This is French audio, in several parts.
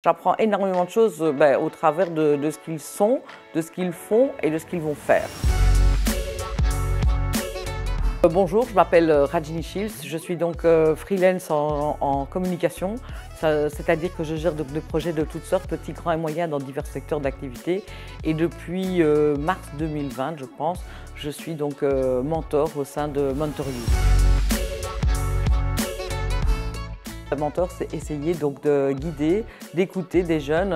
J'apprends énormément de choses au travers de ce qu'ils sont, de ce qu'ils font et de ce qu'ils vont faire. Bonjour, je m'appelle Rajini Shields, je suis donc freelance en communication, c'est-à-dire que je gère des projets de toutes sortes, petits, grands et moyens, dans divers secteurs d'activité. Et depuis mars 2020, je pense, je suis donc mentor au sein de Mentor You. Mentor, c'est essayer donc de guider, d'écouter des jeunes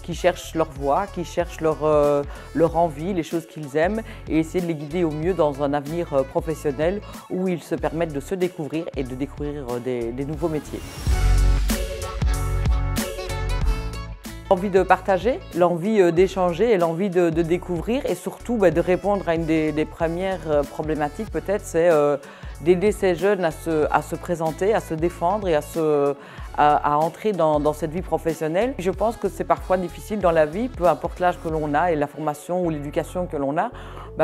qui cherchent leur voie, qui cherchent leur envie, les choses qu'ils aiment, et essayer de les guider au mieux dans un avenir professionnel où ils se permettent de se découvrir et de découvrir des nouveaux métiers. L'envie de partager, l'envie d'échanger et l'envie de découvrir, et surtout de répondre à une des premières problématiques peut-être, c'est d'aider ces jeunes à se présenter, à se défendre et à entrer dans cette vie professionnelle. Je pense que c'est parfois difficile dans la vie, peu importe l'âge que l'on a et la formation ou l'éducation que l'on a.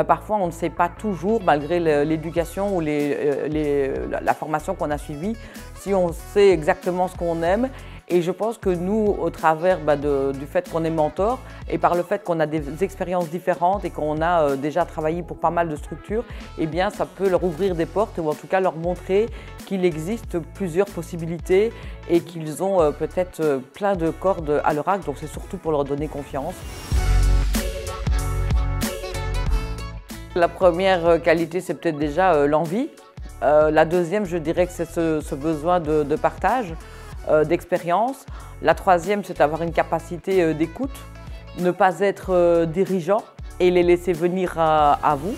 Parfois on ne sait pas toujours, malgré l'éducation ou la formation qu'on a suivie, si on sait exactement ce qu'on aime. Et je pense que nous, au travers du fait qu'on est mentor et par le fait qu'on a des expériences différentes et qu'on a déjà travaillé pour pas mal de structures, eh bien ça peut leur ouvrir des portes ou en tout cas leur montrer qu'il existe plusieurs possibilités et qu'ils ont peut-être plein de cordes à leur arc, donc c'est surtout pour leur donner confiance. La première qualité, c'est peut-être déjà l'envie. La deuxième, je dirais que c'est ce besoin de partage, d'expérience. La troisième, c'est d'avoir une capacité d'écoute, ne pas être dirigeant et les laisser venir à vous.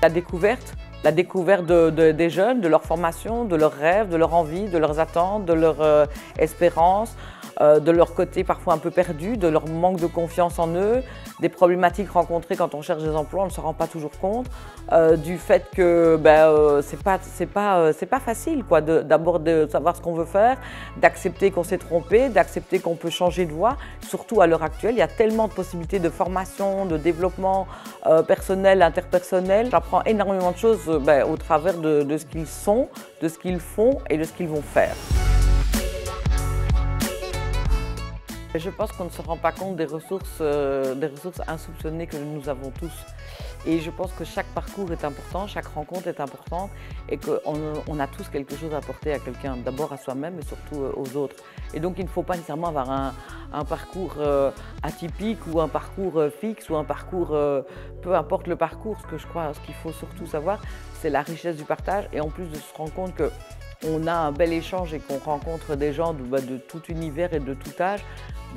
La découverte des jeunes, de leur formation, de leurs rêves, de leurs envies, de leurs attentes, de leurs espérances, de leur côté parfois un peu perdu, de leur manque de confiance en eux, des problématiques rencontrées quand on cherche des emplois, on ne se rend pas toujours compte, du fait que c'est pas facile d'abord de savoir ce qu'on veut faire, d'accepter qu'on s'est trompé, d'accepter qu'on peut changer de voie. Surtout à l'heure actuelle, il y a tellement de possibilités de formation, de développement personnel, interpersonnel. J'apprends énormément de choses au travers de ce qu'ils sont, de ce qu'ils font et de ce qu'ils vont faire. Je pense qu'on ne se rend pas compte des ressources insoupçonnées que nous avons tous. Et je pense que chaque parcours est important, chaque rencontre est importante et qu'on a tous quelque chose à apporter à quelqu'un, d'abord à soi-même et surtout aux autres. Et donc il ne faut pas nécessairement avoir un parcours atypique ou un parcours fixe ou un parcours, peu importe le parcours. Ce qu'il faut surtout savoir, c'est la richesse du partage et en plus de se rendre compte qu'on a un bel échange et qu'on rencontre des gens de tout univers et de tout âge,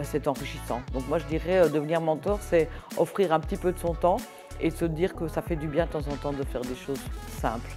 c'est enrichissant. Donc moi je dirais devenir mentor, c'est offrir un petit peu de son temps et se dire que ça fait du bien de temps en temps de faire des choses simples.